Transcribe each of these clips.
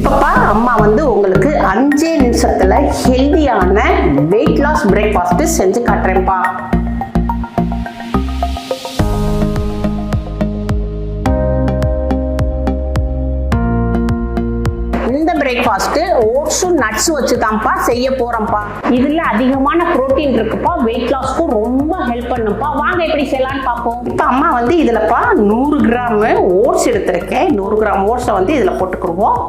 இப்பப்பா அம்மா வந்து உங்களுக்கு 5 நிமிஷத்துல ஹெல்தியான வெயிட் லாஸ் பிரேக்ஃபாஸ்ட் செஞ்சு காட்டுறேன்ப்பா. இந்த பிரேக்ஃபாஸ்ட் ஓட்ஸும் நட்ஸ் வச்சு தான்ப்பா செய்ய போறோம்ப்பா. இதுல அதிகமான புரோட்டீன் இருக்குப்பா, வெயிட் லாஸ்க்கும் ரொம்ப ஹெல்ப் பண்ணுப்பா. வாங்க எப்படி செய்யலாம்னு பார்ப்போம். இப்போ அம்மா வந்து இதுலப்பா 100 கிராம் ஓட்ஸ் எடுத்திருக்கேன். 100 கிராம் ஓட்ஸை வந்து இதுல போட்டுக்குருவோம்.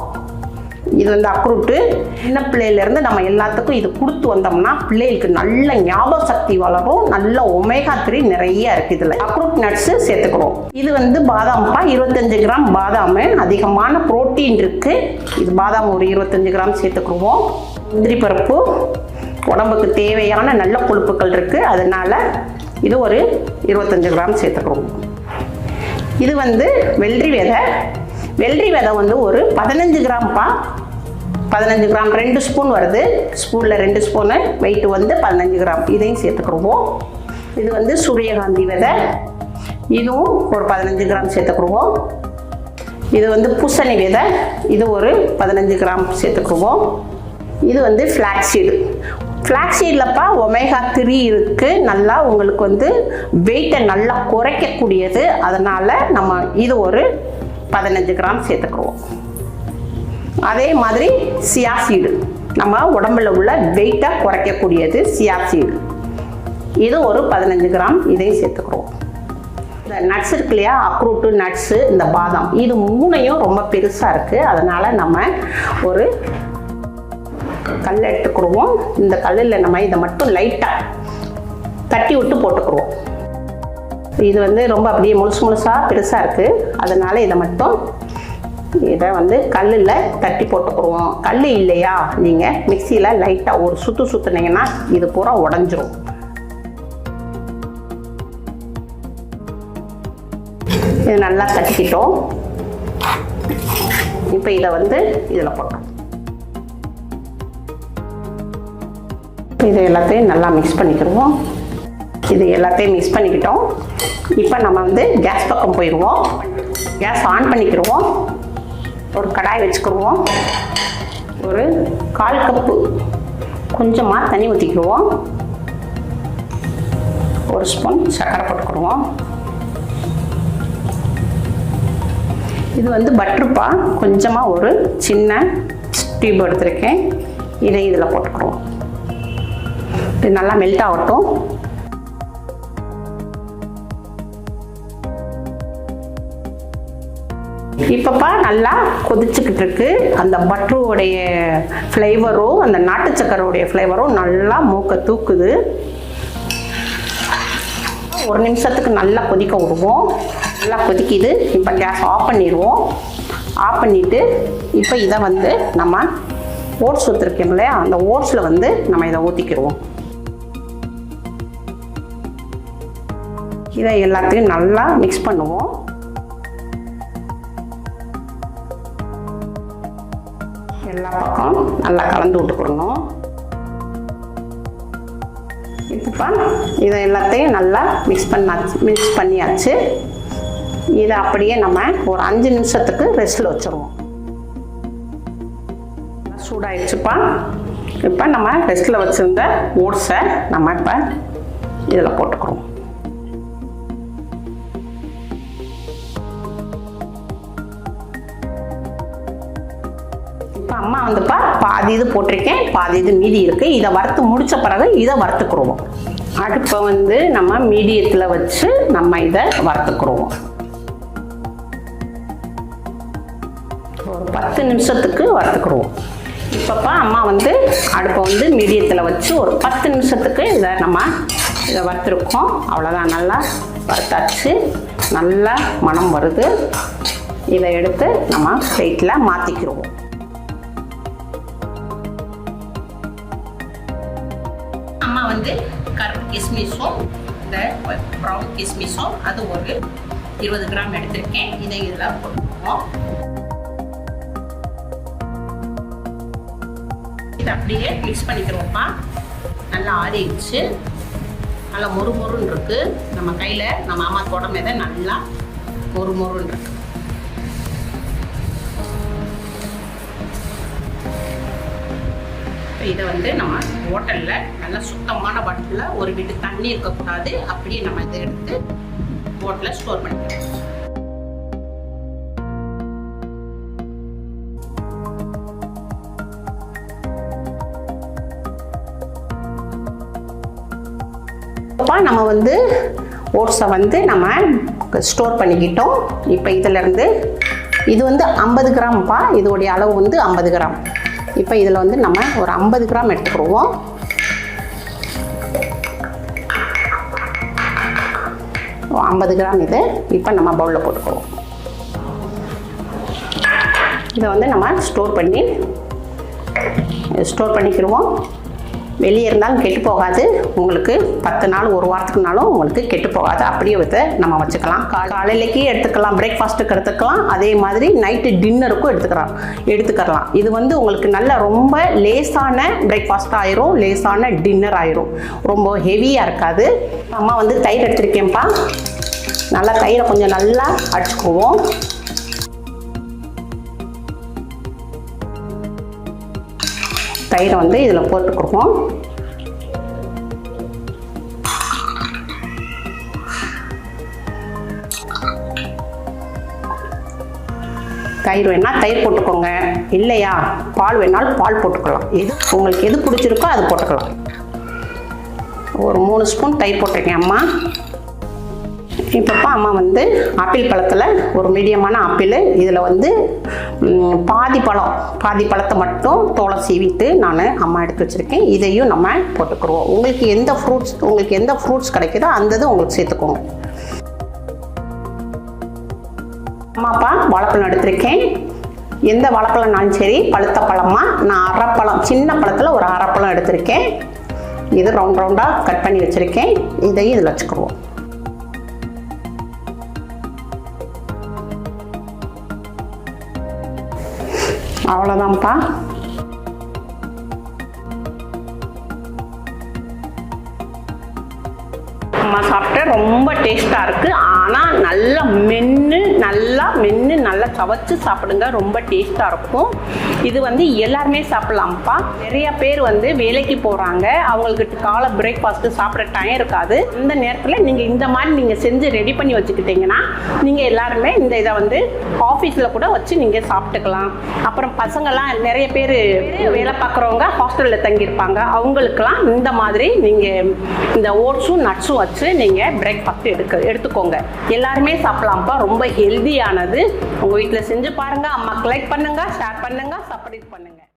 இது வந்து அக்ரூட்டு. சின்ன பிள்ளையிலேருந்து நம்ம எல்லாத்துக்கும் இது கொடுத்து வந்தோம்னா பிள்ளைகளுக்கு நல்ல ஞாபக சக்தி வளரும். நல்ல ஒமேகா 3 நிறைய இருக்குது. இதில் அக்ரூட் நட்ஸு சேர்த்துக்கிறோம். இது வந்து பாதாம்ப்பா, 25 கிராம் பாதாம். அதிகமான புரோட்டீன் இருக்கு. இது பாதாம் ஒரு 25 கிராம் சேர்த்துக்குருவோம். முந்திரி பருப்பு உடம்புக்கு தேவையான நல்ல கொழுப்புகள் இருக்கு, அதனால இது ஒரு 25 கிராம் சேர்த்துக்குருவோம். இது வந்து வெள்ளரி விதை. வெள்ளரி விதை வந்து ஒரு 15 கிராம்ப்பா. 15 கிராம் 2 ஸ்பூன் வருது. ஸ்பூனில் 2 ஸ்பூனு, வெயிட் வந்து 15 கிராம். இதையும் சேர்த்துக்குருவோம். இது வந்து சூரியகாந்தி விதை. இதுவும் ஒரு 15 கிராம் சேர்த்துக்குருவோம். இது வந்து பூசணி விதை. இது ஒரு 15 கிராம் சேர்த்துக்குருவோம். இது வந்து ஃப்ளாக்ஸீடு. ஃப்ளாக்ஸீட்லப்பா ஒமேகா 3 இருக்குது. நல்லா உங்களுக்கு வந்து வெயிட்டை நல்லா குறைக்கக்கூடியது. அதனால் நம்ம இது ஒரு 15 கிராம் சேர்த்துக்குருவோம். அதே மாதிரி சியா சீடு, நம்ம உடம்புல உள்ள வெயிட்டை குறைக்கக்கூடியது சியா சீடு. இது ஒரு 15 கிராம். இதையும் சேர்த்துக்குருவோம். இந்த நட்ஸ் இருக்கு இல்லையா, அக்ரூட்டு நட்ஸு, இந்த பாதாம், இது மூணையும் ரொம்ப பெருசாக இருக்குது. அதனால் நம்ம ஒரு கல் எடுத்துக்குருவோம். இந்த கல்லில் நம்ம இதை மட்டும் லைட்டாக தட்டி விட்டு போட்டுக்குருவோம். இது வந்து ரொம்ப அப்படியே முழுசாக பெருசாக இருக்குது. அதனால் இதை வந்து கல்லில் தட்டி போட்டுக்குருவோம். கல் இல்லையா, நீங்கள் மிக்சியில் லைட்டாக ஒரு சுற்றுனீங்கன்னா இது பூரா உடஞ்சிரும். இது நல்லா தட்டிக்கிட்டோம். இப்போ இதை வந்து இதில் போட்டோம். இது எல்லாத்தையும் நல்லா மிக்ஸ் பண்ணிக்கிடுவோம். இது எல்லாத்தையும் மிக்ஸ் பண்ணிக்கிட்டோம். இப்போ நம்ம வந்து கேஸ் பக்கம் போயிடுவோம். கேஸ் ஆன் பண்ணிக்கிடுவோம். ஒரு கடாய் வச்சுக்கிடுவோம். ஒரு 1/4 கப்பு கொஞ்சமாக தண்ணி ஊற்றிக்கிடுவோம். ஒரு ஸ்பூன் சர்க்கரை போட்டுக்கிடுவோம். இது வந்து பட்டர்ப்பா, கொஞ்சமாக ஒரு சின்ன டியூப் எடுத்துருக்கேன். இதை இதில் போட்டுக்கிடுவோம். இது நல்லா மெல்ட் ஆகட்டும். இப்பப்பா நல்லா கொதிச்சுக்கிட்டு இருக்கு. அந்த பட்டருடைய ஃப்ளேவரும் அந்த நாட்டு சக்கரையுடைய ஃப்ளேவரும் நல்லா மூக்க தூக்குது. 1 நிமிஷத்துக்கு நல்லா கொதிக்க விடுவோம். நல்லா கொதிக்குது. இப்போ கேஸ் ஆஃப் பண்ணிடுவோம். ஆஃப் பண்ணிவிட்டு இப்போ இதை வந்து நம்ம ஓட்ஸ் ஊற்றிருக்கோம் இல்லையா, அந்த ஓட்ஸில் வந்து நம்ம இதை ஊற்றிக்கிடுவோம். இதை எல்லாத்தையும் நல்லா மிக்ஸ் பண்ணுவோம். எல்லா பக்கம் நல்லா கலந்து விட்டுக்கிடணும். இப்போ இதை எல்லாத்தையும் நல்லா மிக்ஸ் பண்ணியாச்சு. இதை அப்படியே நம்ம ஒரு 5 நிமிஷத்துக்கு ரெஸ்ட்டில் வச்சுருவோம். சூடாயிடுச்சுப்பா. இப்போ நம்ம ரெஸ்ட்டில் வச்சுருந்த ஓட்ஸை நம்ம இப்போ இதில் போட்டுக்கிறோம். இப்போ அம்மா வந்துப்பா பாதி இது போட்டிருக்கேன், பாதி இது மீதி இருக்குது. இதை வறுத்து முடித்த பிறகு இதை வறுத்துக்குருவோம். அடுப்பை வந்து நம்ம மீடியத்தில் வச்சு நம்ம இதை வறுத்துக்குருவோம். ஒரு 10 நிமிஷத்துக்கு வறுத்துக்குருவோம். இப்போப்பா அம்மா வந்து அடுப்பை வந்து மீடியத்தில் வச்சு ஒரு 10 நிமிஷத்துக்கு இதை வறுத்துருக்கோம். அவ்வளோதான், நல்லா வறுத்தாச்சு. நல்லா மணம் வருது. இதை எடுத்து நம்ம பிளேட்டில் மாற்றிக்கிடுவோம். அம்மா வந்து கருப்பு கிஸ்மிஸும் இந்த ப்ரௌன் கிஸ்மிஸும் அது ஒரு 20 கிராம் எடுத்திருக்கேன். இதை இதில் போட்டுக்குவோம். இதை அப்படியே மிக்ஸ் பண்ணிக்கிறோம்ப்பா. நல்லா ஆறிடுச்சு. நல்லா மொறுமொறுன்னு இருக்கு. நம்ம கையில் நம்ம அம்மா தொடமையை நல்லா மொறுமொறுன்னு இருக்கு. இதை வந்து நம்ம ஹோட்டலில் நல்லா சுத்தமான பாட்டிலில் ஒரு வீட்டு தண்ணி இருக்கக்கூடாது, அப்படியே நம்ம இதை எடுத்து பாட்டிலில் ஸ்டோர் பண்ணிக்கலாம். நம்ம வந்து ஓட்ஸை வந்து நம்ம ஸ்டோர் பண்ணிக்கிட்டோம். இப்போ இதிலேருந்து இது வந்து 50 கிராம்ப்பா, இதோடைய அளவு வந்து 50 கிராம். இப்போ இதில் வந்து நம்ம ஒரு 50 கிராம் எடுத்துக்கிடுவோம். ஓ 50 கிராம் இது இப்போ நம்ம பவுலில் போட்டுக்குவோம். இதை வந்து நம்ம ஸ்டோர் பண்ணிக்கிடுவோம். வெளியே இருந்தாலும் கெட்டு போகாது, உங்களுக்கு 10 நாள் 1 வாரத்துக்குனாலும் உங்களுக்கு கெட்டு போகாது. அப்படியே இதை நம்ம வச்சுக்கலாம். காலையிலேக்கு எடுத்துக்கலாம், பிரேக்ஃபாஸ்ட்டுக்கு எடுத்துக்கலாம், அதே மாதிரி நைட்டு டின்னருக்கும் எடுத்துக்கலாம். இது வந்து உங்களுக்கு நல்ல ரொம்ப லேசான பிரேக்ஃபாஸ்ட் ஆயிரும், லேசான டின்னர் ஆயிரும், ரொம்ப ஹெவியாக இருக்காது. அம்மா வந்து தயிர் எடுத்துருக்கேன்ப்பா. நல்லா தயிரை கொஞ்சம் நல்லா அடிச்சுக்குவோம். தயிரை வந்து இதில் போட்டுக்குவோம். தயிர் வேணால் தயிர் போட்டுக்கோங்க, இல்லையா பால் வேணாலும் பால் போட்டுக்கலாம். உங்களுக்கு எது பிடிச்சிருக்கோ அது போட்டுக்கலாம். ஒரு 3 ஸ்பூன் தயிர் போட்டிருக்கேன் அம்மா. இப்போப்பா அம்மா வந்து ஆப்பிள் பழத்தில் ஒரு மீடியமான ஆப்பிள், இதில் வந்து பாதி பழத்தை மட்டும் தோலை சீவிட்டு நான் அம்மா எடுத்து வச்சுருக்கேன். இதையும் நம்ம போட்டுக்குருவோம். உங்களுக்கு எந்த ஃப்ரூட்ஸ் கிடைக்குதோ அந்த இது உங்களுக்கு சேர்த்துக்கோங்க. அம்மாப்பா வாழைப்பழம் எடுத்திருக்கேன். எந்த வாழைப்பழம்னாலும் சரி, பழுத்த பழமா, நான் அரைப்பழம் சின்ன பழத்தில் ஒரு அரைப்பழம் எடுத்திருக்கேன். இது ரவுண்டாக கட் பண்ணி வச்சுருக்கேன். இதையும் இதில் வச்சுக்குருவோம். அவ்வளோதான்ப்பா. அம்மா சாப்பிட்டு ரொம்ப டேஸ்ட்டாக இருக்குது. ஆனால் நல்லா மென்று நல்லா சவச்சு சாப்பிடுங்க, ரொம்ப டேஸ்ட்டாக இருக்கும். இது வந்து எல்லாருமே சாப்பிட்லாம்ப்பா. நிறைய பேர் வந்து வேலைக்கு போகிறாங்க, அவங்களுக்கு காலை பிரேக்ஃபாஸ்ட்டு சாப்பிட்ற டைம் இருக்காது. இந்த நேரத்தில் நீங்கள் இந்த மாதிரி நீங்கள் செஞ்சு ரெடி பண்ணி வச்சுக்கிட்டிங்கன்னா நீங்கள் எல்லாருமே இந்த இதை வந்து ஆஃபீஸில் கூட வச்சு நீங்கள் சாப்பிட்டுக்கலாம். அப்புறம் பசங்கள்லாம் நிறைய பேர் வேலை பார்க்குறவங்க ஹாஸ்டலில் தங்கியிருப்பாங்க, அவங்களுக்கெல்லாம் இந்த மாதிரி நீங்கள் இந்த ஓட்ஸும் நட்ஸும் வச்சு நீங்கள் பிரேக்ஃபாஸ்ட் எடுத்துக்கோங்க. எல்லாருமே சாப்பிடலாம்ப்பா, ரொம்ப ஹெல்தியானது. உங்கள் வீட்டில் செஞ்சு பாருங்கள். அம்மாக்கு லைக் பண்ணுங்கள், ஷேர் பண்ணுங்கள், சப்ஸ்கிரைப் பண்ணுங்கள்.